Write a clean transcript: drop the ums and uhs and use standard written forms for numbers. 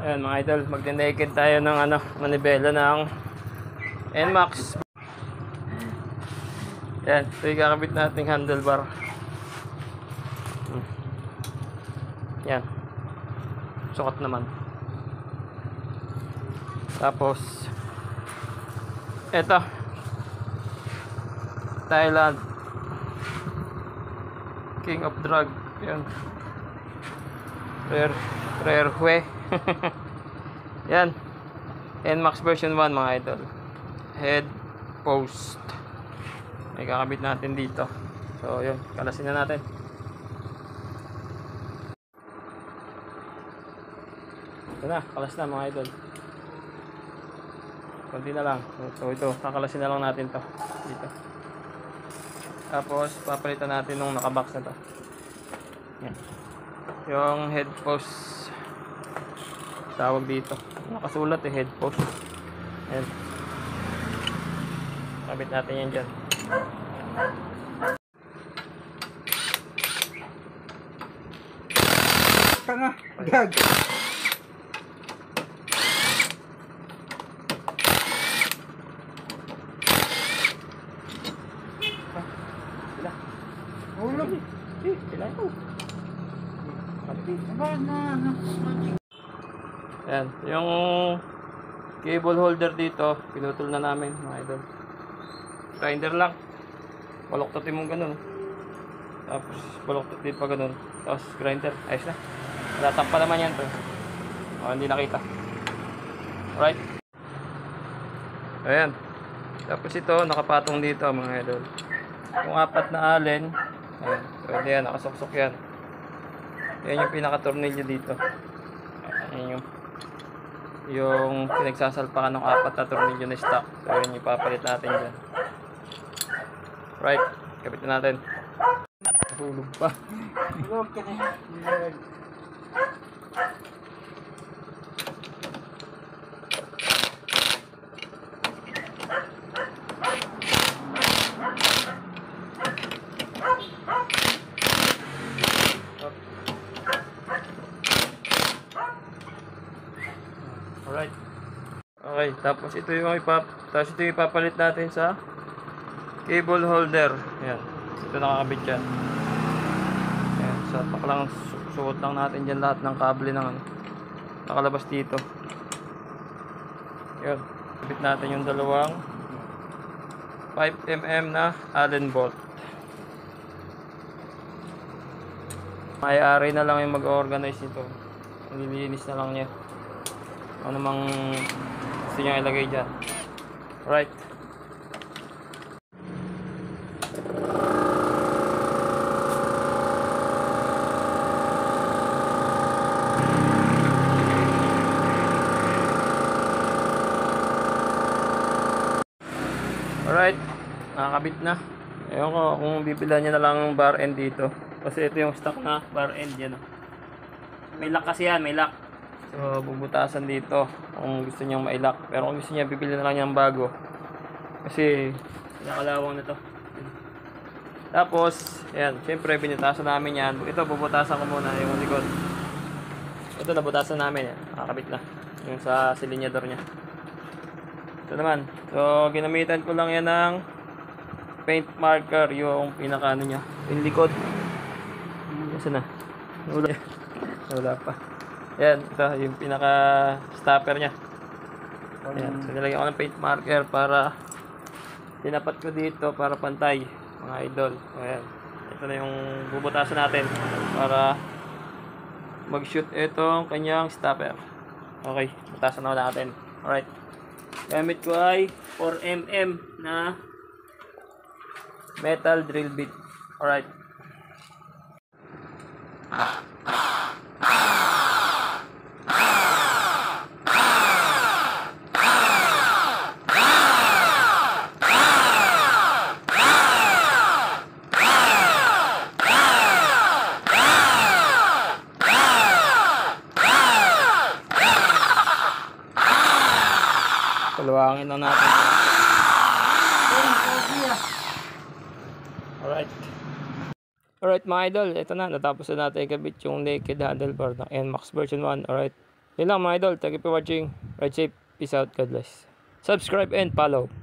Ayan mga idol, magde-naked tayo ng manibela ng NMAX. Ayan, ito yung kakabit nating handlebar. Yan, sukat naman. Tapos eto, Thailand King of Drag. Yan, rare hue. Yan, NMAX version 1 mga idol. Head post may kakabit natin dito. So yun, kalasin na natin. Ito na, kalas na mga idol. Kunti na lang. So ito, kakalasin na lang natin to dito. Tapos papalitan natin nung nakabox na to. Yan, yung head post tawag dito, nakasulat head post. Ayan, kabit natin yan dyan. Tanga, gag. Sila. Hulog. Sila ito. Ayan, yung cable holder dito, pinutol na namin mga idol. Grinder lang. Baloktotin mong ganun. Tapos baloktotin pa ganun. Tapos grinder. Ayos na. Latak pa naman yan to. O, hindi nakita. Alright. Ayan. Tapos ito, nakapatong dito mga idol. Kung apat na allen, ayan, pwede yan, nakasuksok yan. Yan yung pinaka-tornilyo dito. Ayan yung pinagsasalpakan ng apat na tornilyo na stock. So yun yung papalit natin dyan. Right, kapit na natin. Hulog pa. Hulog ka na. Alright. Okay, tapos ito yung ipapalit natin sa cable holder. Ayan. Ito nakakabit dyan. Ayan, sapak lang, suot lang natin dyan lahat ng kable ng nakalabas dito. Ayan. Kabit natin yung dalawang 5mm na Allen bolt. May-ari na lang yung mag-organize nito. Nililinis na lang niya ano mang gusto niya ilagay dyan. Right. Alright, nakakabit na. Ewan ko kung bibilan niya na lang bar end dito. Kasi ito yung stock na bar end yan. May lock kasi yan, may lock. So, bubutasan dito kung gusto niyang mailak. Pero kung gusto niya, bibili na lang niyang bago. Kasi, nakalawang na to. Tapos, ayan, syempre, binutasan namin yan. Ito, bubutasan ko muna yung likod. Ito, nabutasan namin yan. Nakakabit na. Yung sa silinyador niya. Ito naman. So, ginamitan ko lang yan ng paint marker. Yung pinaka-ano niya. Yung likod. Kasi na. Wala pa. Yan, ito yung pinaka stopper nya. Yan, so nilagyan ko ng paint marker para tinapat ko dito para pantay mga idol. Ayan, ito na yung bubutasan natin para mag shoot itong kanyang stopper. Okay, butasan na natin. Alright, gamit ko ay 4mm na metal drill bit. Alright. Paluwangin lang natin. Alright. Alright mga idol, ito na. Natapos na natin ikabit yung naked handlebar ng NMAX version 1. Alright. Yun lang mga idol. Thank you for watching. Ride safe. Peace out. God bless. Subscribe and follow.